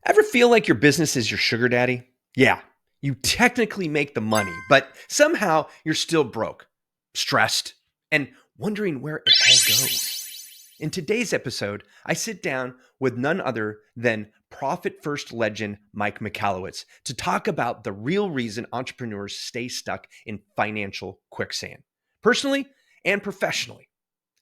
Ever feel like your business is your sugar daddy? Yeah, you technically make the money, but somehow you're still broke, stressed, and wondering where it all goes. In today's episode, I sit down with none other than Profit First legend Mike Michalowicz to talk about the real reason entrepreneurs stay stuck in financial quicksand, personally and professionally.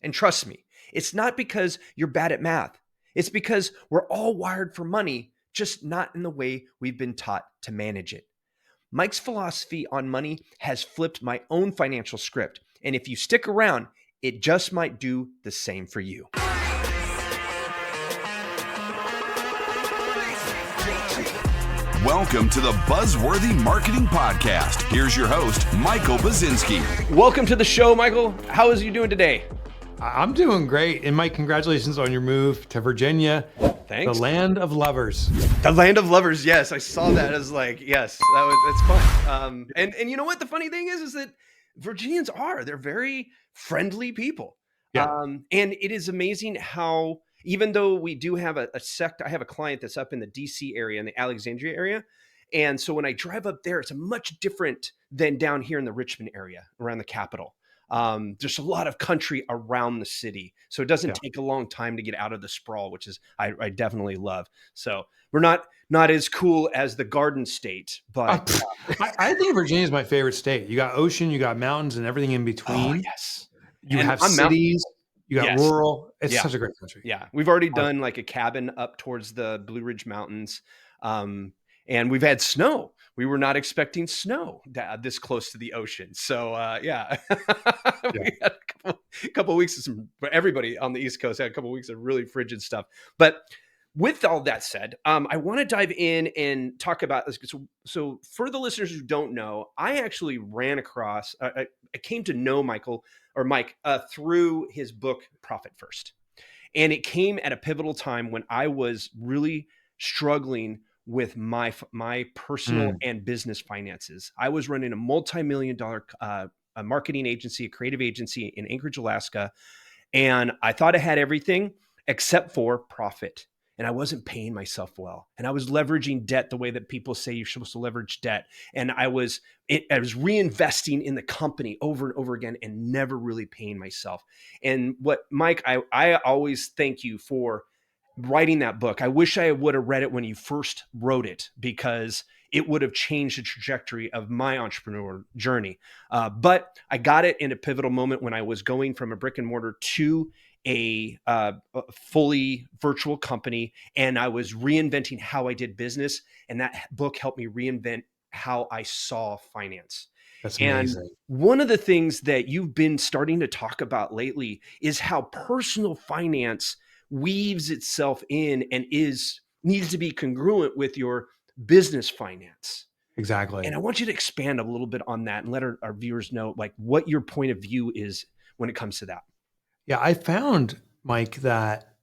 And trust me, it's not because you're bad at math. It's because we're all wired for money, just not in the way we've been taught to manage it. Mike's philosophy on money has flipped my own financial script. And if you stick around, it just might do the same for you. Welcome to the Buzzworthy Marketing Podcast. Here's your host, Michael Buzinski. Welcome to the show, Michael. How is you doing today? I'm doing great. And Mike, congratulations on your move to Virginia. Thanks. The land of lovers. The land of lovers. Yes, I saw that as like, yes, that's fun. And you know what? The funny thing is that Virginians they're very friendly people. Yeah. And it is amazing how, even though we do have a sect, I have a client that's up in the DC area, in the Alexandria area. And so when I drive up there, it's much different than down here in the Richmond area around the Capitol. There's a lot of country around the city, so it doesn't take a long time to get out of the sprawl, which is I definitely love. So we're not as cool as the Garden State, but I think Virginia is my favorite state. You got ocean, you got mountains, and everything in between. Oh, yes, you have cities, you got rural. It's such a great country. Yeah, we've already done like a cabin up towards the Blue Ridge Mountains, and we've had snow. We were not expecting snow this close to the ocean. So, we had a couple of weeks of everybody on the East Coast had a couple of weeks of really frigid stuff. But with all that said, I want to dive in and talk about this. So for the listeners who don't know, I actually ran across, I came to know Mike through his book, Profit First. And it came at a pivotal time when I was really struggling with my personal and business finances. I was running a multi-million-dollar marketing agency, a creative agency in Anchorage, Alaska. And I thought I had everything except for profit. And I wasn't paying myself well. And I was leveraging debt the way that people say you're supposed to leverage debt. And I was reinvesting in the company over and over again and never really paying myself. And Mike, I always thank you for writing that book. I wish I would have read it when you first wrote it, because it would have changed the trajectory of my entrepreneur journey. But I got it in a pivotal moment when I was going from a brick and mortar to a fully virtual company, and I was reinventing how I did business. And that book helped me reinvent how I saw finance. That's amazing. And one of the things that you've been starting to talk about lately is how personal finance weaves itself in and needs to be congruent with your business finance. Exactly. And I want you to expand a little bit on that and let our viewers know like what your point of view is when it comes to that. Yeah, I found, Mike, that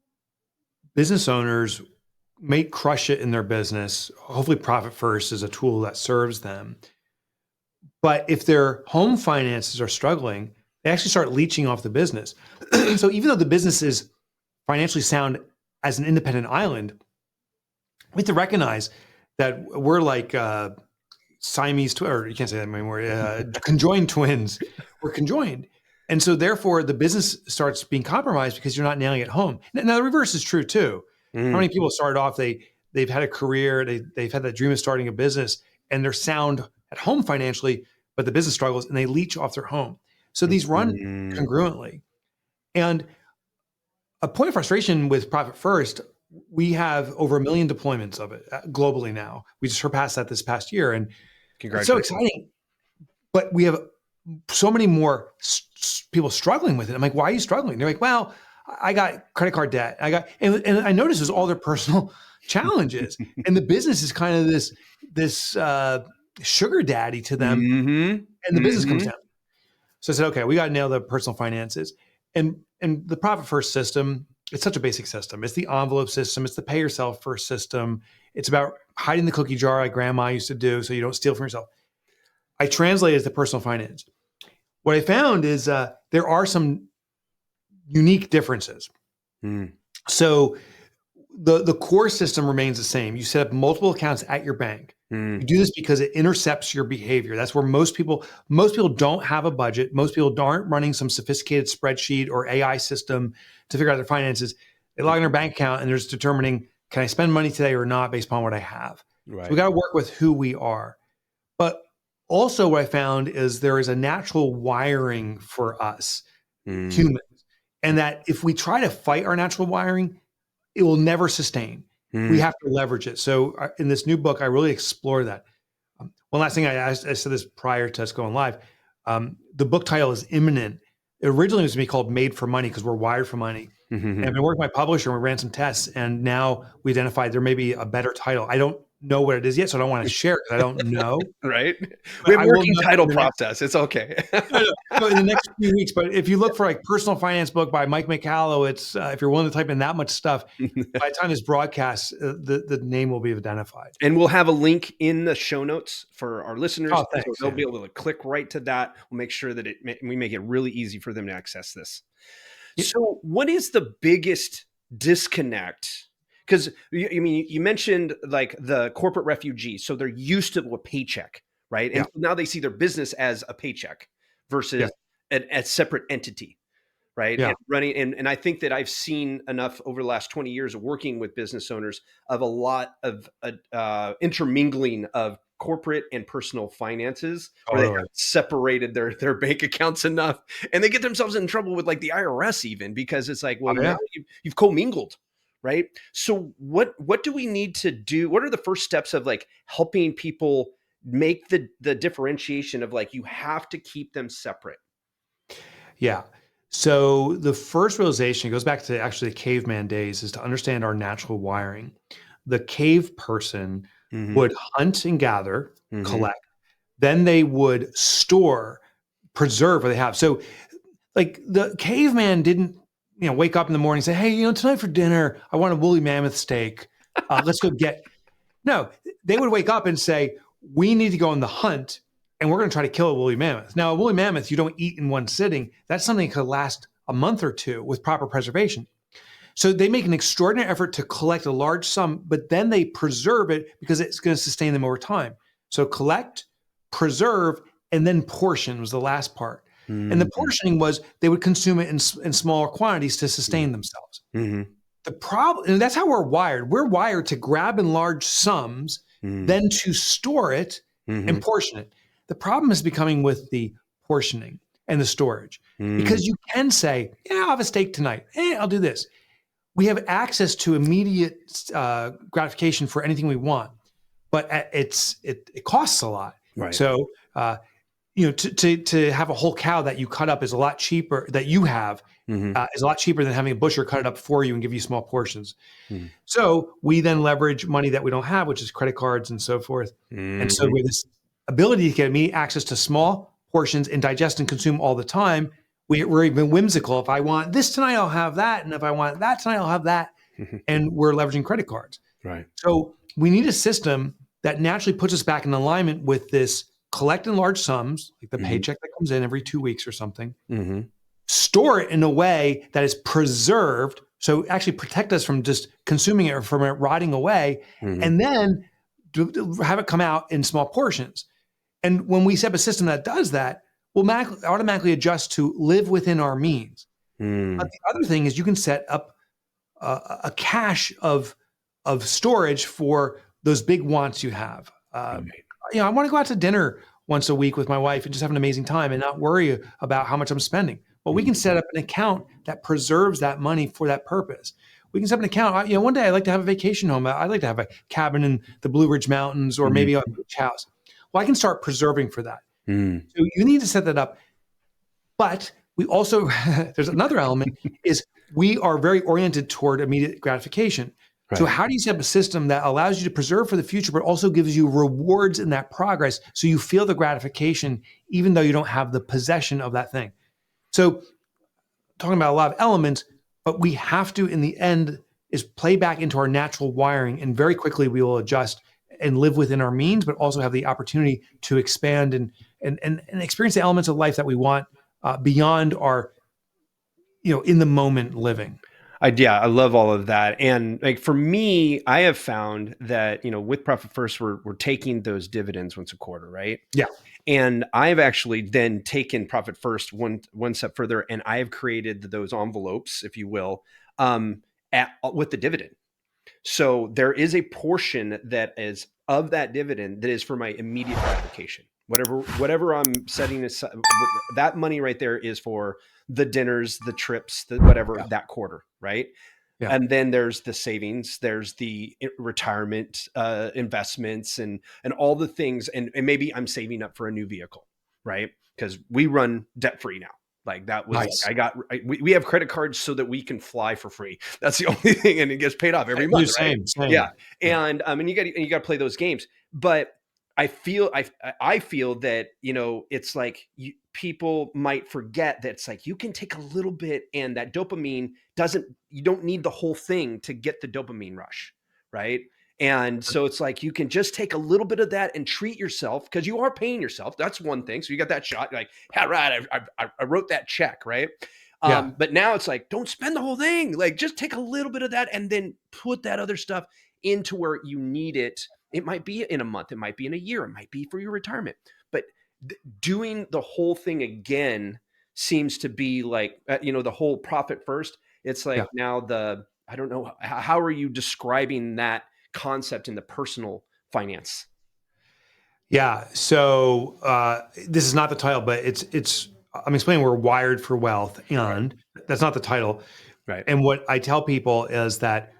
business owners may crush it in their business. Hopefully Profit First is a tool that serves them. But if their home finances are struggling, they actually start leeching off the business. So even though the business is financially sound as an independent island, we have to recognize that we're like Siamese, or you can't say that anymore, conjoined twins. We're conjoined. And so therefore the business starts being compromised because you're not nailing it home. Now the reverse is true too. How many people started off, they've had a career, they've had that dream of starting a business, and they're sound at home financially, but the business struggles and they leech off their home. So these run congruently. And a point of frustration with Profit First, we have over 1 million deployments of it globally now. We just surpassed that this past year, and it's so exciting. But we have so many more people struggling with it. I'm like, why are you struggling? They're like, well, I got credit card debt. And I noticed it's all their personal challenges, and the business is kind of this sugar daddy to them, and the business comes down. So I said, okay, we got to nail the personal finances. And the Profit First system, it's such a basic system. It's the envelope system. It's the pay yourself first system. It's about hiding the cookie jar like grandma used to do so you don't steal from yourself. I translated it to personal finance. What I found is there are some unique differences. So the core system remains the same. You set up multiple accounts at your bank. You do this because it intercepts your behavior. That's where most people don't have a budget. Most people aren't running some sophisticated spreadsheet or AI system to figure out their finances. They log in their bank account and they're just determining, can I spend money today or not based upon what I have? Right. So we got to work with who we are. But also what I found is there is a natural wiring for us humans. And that if we try to fight our natural wiring, it will never sustain. We have to leverage it. So in this new book, I really explore that. One last thing, I said this prior to us going live. The book title is imminent. It originally was to be called Made for Money because we're wired for money. And I've been working with my publisher and we ran some tests and now we identified there may be a better title. I don't know what it is yet, so I don't want to share it because I don't know. Right? We have a working title process. It's okay. So in the next few weeks, but if you look for like personal finance book by Mike Michalowicz, if you're willing to type in that much stuff, by the time this broadcast, the name will be identified. And we'll have a link in the show notes for our listeners. Oh, thanks, so they'll be able to click right to that. We'll make sure that we make it really easy for them to access this. Yeah. So what is the biggest disconnect? Because you mentioned like the corporate refugee. So they're used to a paycheck, right? And now they see their business as a paycheck versus a separate entity, right? Yeah. And running, and I think that I've seen enough over the last 20 years of working with business owners of a lot of intermingling of corporate and personal finances where they have separated their bank accounts enough and they get themselves in trouble with like the IRS even because it's like, well, now you've commingled. Right. So what do we need to do? What are the first steps of like helping people make the differentiation of like, you have to keep them separate? Yeah. So the first realization goes back to actually the caveman days is to understand our natural wiring. The cave person would hunt and gather, collect, then they would store, preserve what they have. So like the caveman didn't, wake up in the morning and say, hey, tonight for dinner, I want a woolly mammoth steak. Let's go get. No, they would wake up and say, we need to go on the hunt and we're going to try to kill a woolly mammoth. Now, a woolly mammoth, you don't eat in one sitting. That's something that could last a month or two with proper preservation. So they make an extraordinary effort to collect a large sum, but then they preserve it because it's going to sustain them over time. So collect, preserve, and then portion was the last part. And the portioning was they would consume it in smaller quantities to sustain themselves. The problem, and that's how we're wired. We're wired to grab in large sums, then to store it and portion it. The problem is becoming with the portioning and the storage because you can say, I'll have a steak tonight. I'll do this. We have access to immediate gratification for anything we want, but it costs a lot. Right. So, to have a whole cow that you cut up is a lot cheaper that you have is a lot cheaper than having a butcher cut it up for you and give you small portions. So we then leverage money that we don't have, which is credit cards and so forth. And so with this ability to get immediate access to small portions and digest and consume all the time, we're even whimsical. If I want this tonight, I'll have that. And if I want that tonight, I'll have that. And we're leveraging credit cards. Right. So we need a system that naturally puts us back in alignment with this collect in large sums, like the paycheck that comes in every 2 weeks or something, store it in a way that is preserved. So actually protect us from just consuming it or from it rotting away, and then have it come out in small portions. And when we set up a system that does that, we'll automatically adjust to live within our means. But the other thing is you can set up a cache of storage for those big wants you have. I want to go out to dinner once a week with my wife and just have an amazing time and not worry about how much I'm spending. Well, we can set up an account that preserves that money for that purpose. We can set up an account. One day I'd like to have a vacation home. I'd like to have a cabin in the Blue Ridge Mountains or maybe a beach house. Well, I can start preserving for that. So you need to set that up. But we also, there's another element, is we are very oriented toward immediate gratification. Right. So how do you set up a system that allows you to preserve for the future, but also gives you rewards in that progress so you feel the gratification even though you don't have the possession of that thing? So talking about a lot of elements, but we have to, in the end, is play back into our natural wiring, and very quickly we will adjust and live within our means, but also have the opportunity to expand and experience the elements of life that we want beyond our, in the moment living. Yeah, I love all of that. And like for me, I have found that, with Profit First, we're taking those dividends once a quarter, right? Yeah. And I've actually then taken Profit First one step further, and I have created those envelopes, if you will, with the dividend. So there is a portion that is of that dividend that is for my immediate gratification. Whatever I'm setting aside, that money right there is for the dinners, the trips, the whatever that quarter, right? Yeah. And then there's the savings, there's the retirement investments, and all the things, and maybe I'm saving up for a new vehicle, right? Because we run debt free now. Like that was Nice. we have credit cards so that we can fly for free. That's the only thing, and it gets paid off every month. Right? Same. Yeah, and and you got to play those games. But I feel that it's like people might forget that it's like you can take a little bit, and that dopamine you don't need the whole thing to get the dopamine rush, right? And so it's like you can just take a little bit of that and treat yourself, because you are paying yourself. That's one thing. So you got that shot, like, yeah, right, I wrote that check, right? But now it's like, don't spend the whole thing. Like, just take a little bit of that and then put that other stuff into where you need it. It might be in a month, it might be in a year, it might be for your retirement. But doing the whole thing again seems to be like, the whole Profit First. It's like now I don't know, how are you describing that concept in the personal finance? Yeah. So this is not the title, but I'm explaining we're wired for wealth, and that's not the title. Right. And what I tell people is that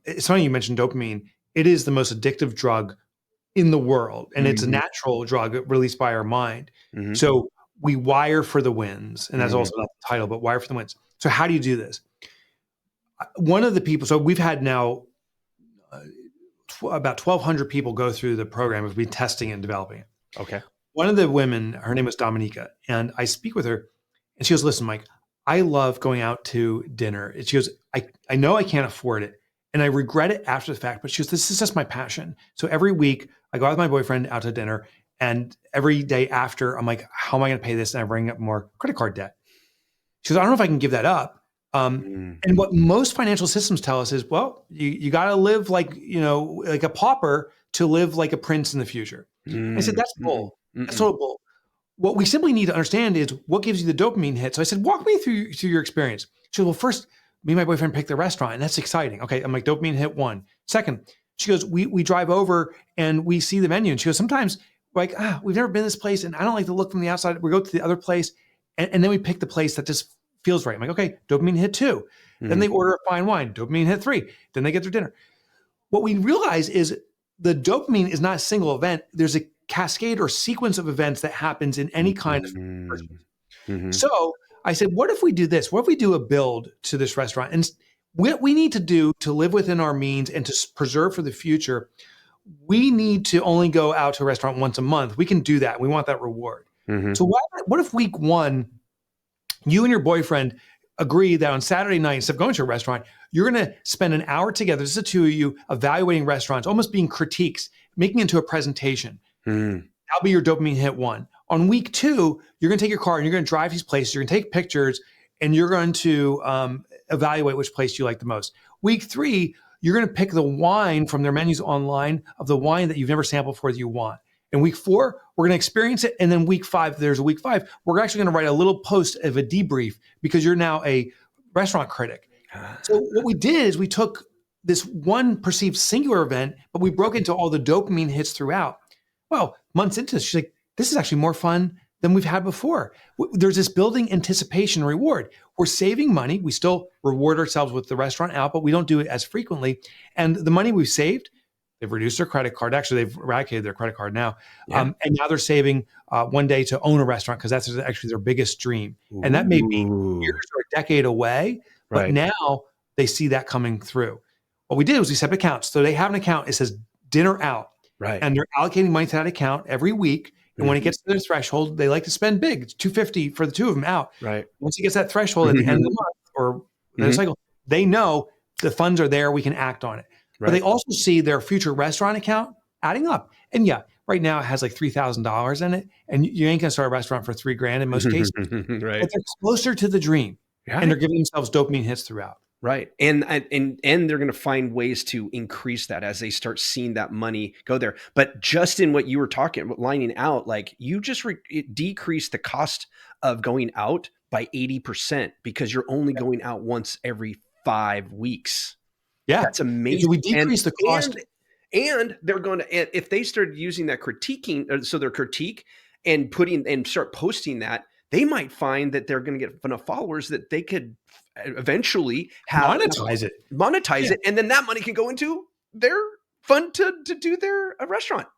it's funny you mentioned dopamine. It is the most addictive drug in the world, and it's a natural drug released by our mind. So we wire for the wins, and that's also not the title, but wire for the wins. So how do you do this? One of the people, so we've had now about 1,200 people go through the program. We've been testing and developing it. Okay. One of the women, her name was Dominica, and I speak with her, and she goes, "Listen, Mike, I love going out to dinner." And she goes, I know I can't afford it, and I regret it after the fact, but she goes, "This is just my passion." So every week I go out with my boyfriend out to dinner, and every day after I'm like, how am I going to pay this? And I bring up more credit card debt. She goes, "I don't know if I can give that up." And what most financial systems tell us is, well, you got to live like a pauper to live like a prince in the future. I said, that's bull. That's total bull. What we simply need to understand is what gives you the dopamine hit. So I said, walk me through your experience. She goes, well, first, me and my boyfriend picked the restaurant, and that's exciting. Okay, I'm like, dopamine hit 1. Second, she goes, we drive over and we see the menu. And she goes, sometimes we're like, we've never been to this place, and I don't like the look from the outside. We go to the other place, and then we pick the place that just feels right. I'm like, okay, dopamine hit 2. Then they order a fine wine, dopamine hit 3. Then they get their dinner. What we realize is the dopamine is not a single event. There's a cascade or sequence of events that happens in any kind of So I said, what if we do this? What if we do a build to this restaurant? And what we need to do to live within our means and to preserve for the future, we need to only go out to a restaurant once a month. We can do that. We want that reward. So what if week 1, you and your boyfriend agree that on Saturday night, instead of going to a restaurant, you're going to spend an hour together, this is the two of you, evaluating restaurants, almost being critiques, making it into a presentation. That'll be your dopamine hit 1. On week 2, you're going to take your car and you're going to drive these places, you're going to take pictures, and you're going to evaluate which place you like the most. Week 3, you're going to pick the wine from their menus online of the wine that you've never sampled before that you want. In week 4, we're going to experience it. And then week 5, there's a week 5, we're actually going to write a little post of a debrief because you're now a restaurant critic. So what we did is we took this one perceived singular event, but we broke into all the dopamine hits throughout. Well, months into this, she's like, this is actually more fun than we've had before. There's this building anticipation reward. We're saving money. We still reward ourselves with the restaurant out, but we don't do it as frequently. And the money we've saved, they've reduced their credit card. Actually, they've eradicated their credit card now. And now they're saving one day to own a restaurant because that's actually their biggest dream. And that may be years or a decade away, but now they see that coming through. What we did was we set up accounts. So they have an account. It says dinner out. And they're allocating money to that account every week. And when it gets to their threshold, they like to spend big. It's $250 for the two of them out. Once it gets that threshold at the end of the month or the cycle, they know the funds are there. We can act on it. But they also see their future restaurant account adding up. And right now it has like $3,000 in it. And you ain't going to start a restaurant for $3,000 in most cases. But they're closer to the dream. And they're giving themselves dopamine hits throughout. Right. And they're going to find ways to increase that as they start seeing that money go there. But just in what you were talking, lining out, like you just decrease the cost of going out by 80% because you're only going out once every 5 weeks. Yeah. That's amazing. We decrease the cost. And they're going to, if they started using that critiquing, so their critique and start posting that, they might find that they're going to get enough followers that they could eventually monetize it. And then that money can go into their fund to do their restaurant.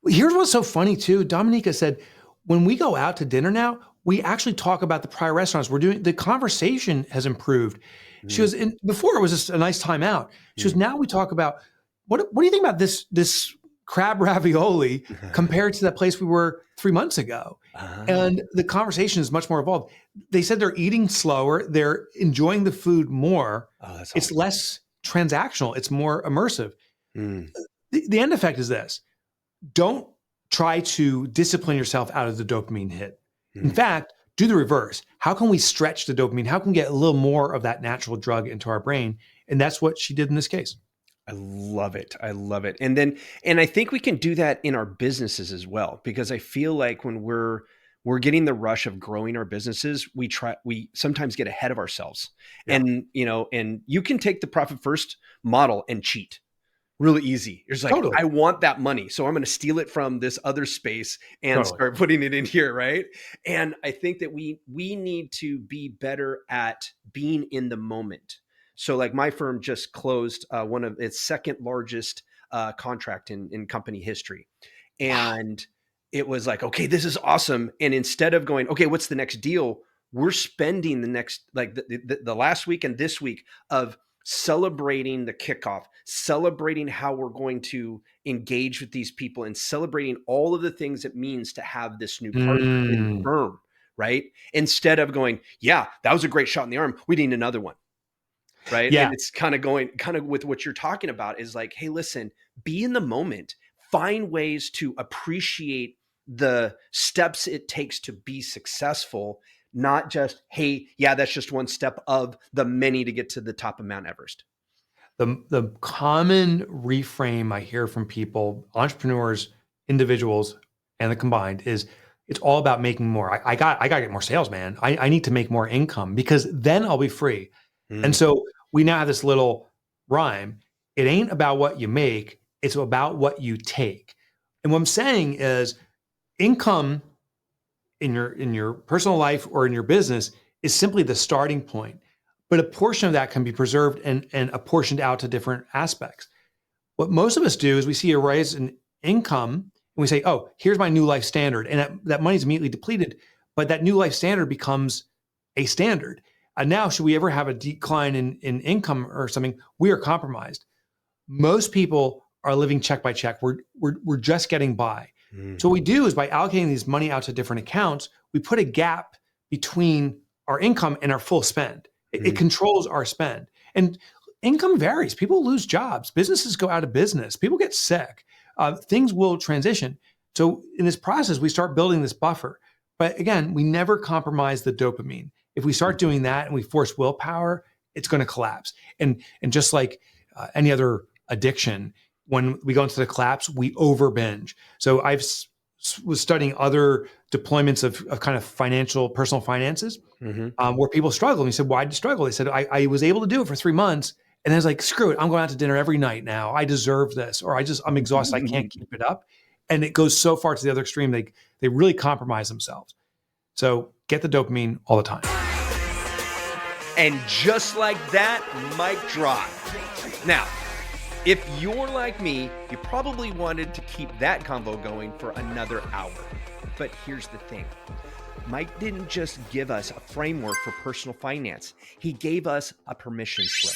Here's what's so funny too. Dominica said, when we go out to dinner now, we actually talk about the prior restaurants we're doing. The conversation has improved. She was before it was just a nice time out. She was, now we talk about what do you think about this crab ravioli compared to that place we were 3 months ago? And the conversation is much more evolved. They said they're eating slower. They're enjoying the food more. That's It's awesome. less transactional. It's more immersive. The end effect is this. Don't try to discipline yourself out of the dopamine hit. In fact, do the reverse. How can we stretch the dopamine? How can we get a little more of that natural drug into our brain? And that's what she did in this case. I love it. I love it. And I think we can do that in our businesses as well, because I feel like when we're getting the rush of growing our businesses, we sometimes get ahead of ourselves. Yeah. And you can take the profit first model and cheat really easy. It's like, totally. I want that money, so I'm going to steal it from this other space and start putting it in here. Right. And I think that we need to be better at being in the moment. So like my firm just closed one of its second largest contract in company history. And it was like, okay, this is awesome. And instead of going, okay, what's the next deal? We're spending the next, like the last week and this week of celebrating the kickoff, celebrating how we're going to engage with these people, and celebrating all of the things it means to have this new partner in the firm, right? Instead of going, yeah, that was a great shot in the arm, we need another one. Right. Yeah. And it's kind of with what you're talking about is like, hey, listen, be in the moment, find ways to appreciate the steps it takes to be successful, not just, hey, yeah, that's just one step of the many to get to the top of Mount Everest. The common reframe I hear from people, entrepreneurs, individuals, and the combined is it's all about making more. I got to get more sales, man. I need to make more income because then I'll be free. And so we now have this little rhyme. It ain't about what you make. It's about what you take. And what I'm saying is income in your personal life or in your business is simply the starting point. But a portion of that can be preserved and apportioned out to different aspects. What most of us do is we see a rise in income and we say, oh, here's my new life standard. And that money is immediately depleted, but that new life standard becomes a standard. And now, should we ever have a decline in income or something, we are compromised. Most people are living check by check. We're just getting by. So what we do is by allocating these money out to different accounts, we put a gap between our income and our full spend. It controls our spend. And income varies. People lose jobs. Businesses go out of business. People get sick. Things will transition. So in this process, we start building this buffer. But again, we never compromise the dopamine. If we start doing that and we force willpower, it's going to collapse. And just like any other addiction, when we go into the collapse, we over binge. So I was studying other deployments of kind of personal finances, where people struggle. And we said, why did you struggle? They said, I was able to do it for 3 months. And I was like, screw it. I'm going out to dinner every night now. I deserve this. Or I'm exhausted. I can't keep it up. And it goes so far to the other extreme. They really compromise themselves. So get the dopamine all the time. And just like that, mic drop. Now, if you're like me, you probably wanted to keep that convo going for another hour. But here's the thing. Mike didn't just give us a framework for personal finance. He gave us a permission slip.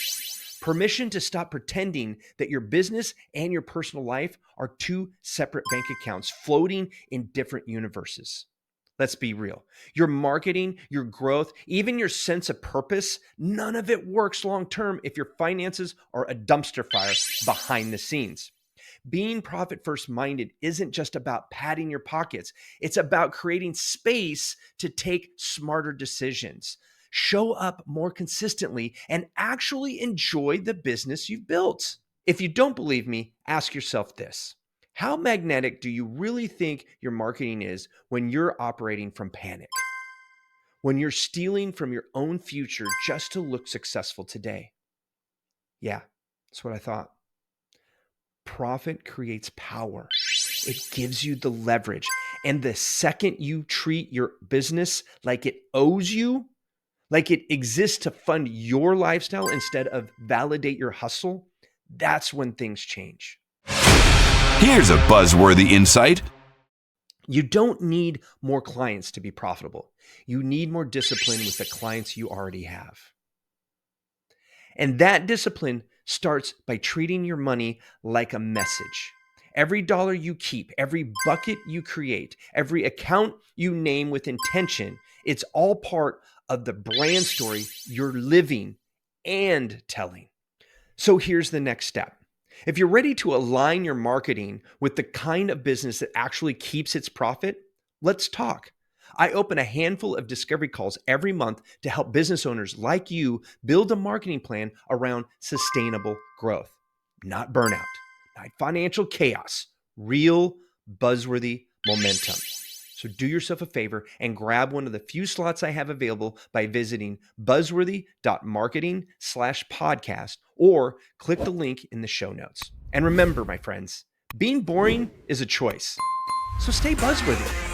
Permission to stop pretending that your business and your personal life are two separate bank accounts floating in different universes. Let's be real. Your marketing, your growth, even your sense of purpose, none of it works long-term if your finances are a dumpster fire behind the scenes. Being profit first minded isn't just about padding your pockets. It's about creating space to take smarter decisions. show up more consistently, and actually enjoy the business you've built. If you don't believe me, ask yourself this. How magnetic do you really think your marketing is when you're operating from panic? When you're stealing from your own future just to look successful today? Yeah, that's what I thought. Profit creates power. It gives you the leverage. And the second you treat your business like it owes you, like it exists to fund your lifestyle instead of validate your hustle, that's when things change. Here's a buzzworthy insight. You don't need more clients to be profitable. You need more discipline with the clients you already have. And that discipline starts by treating your money like a message. Every dollar you keep, every bucket you create, every account you name with intention, it's all part of the brand story you're living and telling. So here's the next step. If you're ready to align your marketing with the kind of business that actually keeps its profit, let's talk. I open a handful of discovery calls every month to help business owners like you build a marketing plan around sustainable growth, not burnout, not financial chaos, real buzzworthy momentum. So do yourself a favor and grab one of the few slots I have available by visiting buzzworthy.marketing/podcast or click the link in the show notes. And remember, my friends, being boring is a choice. So stay buzzworthy.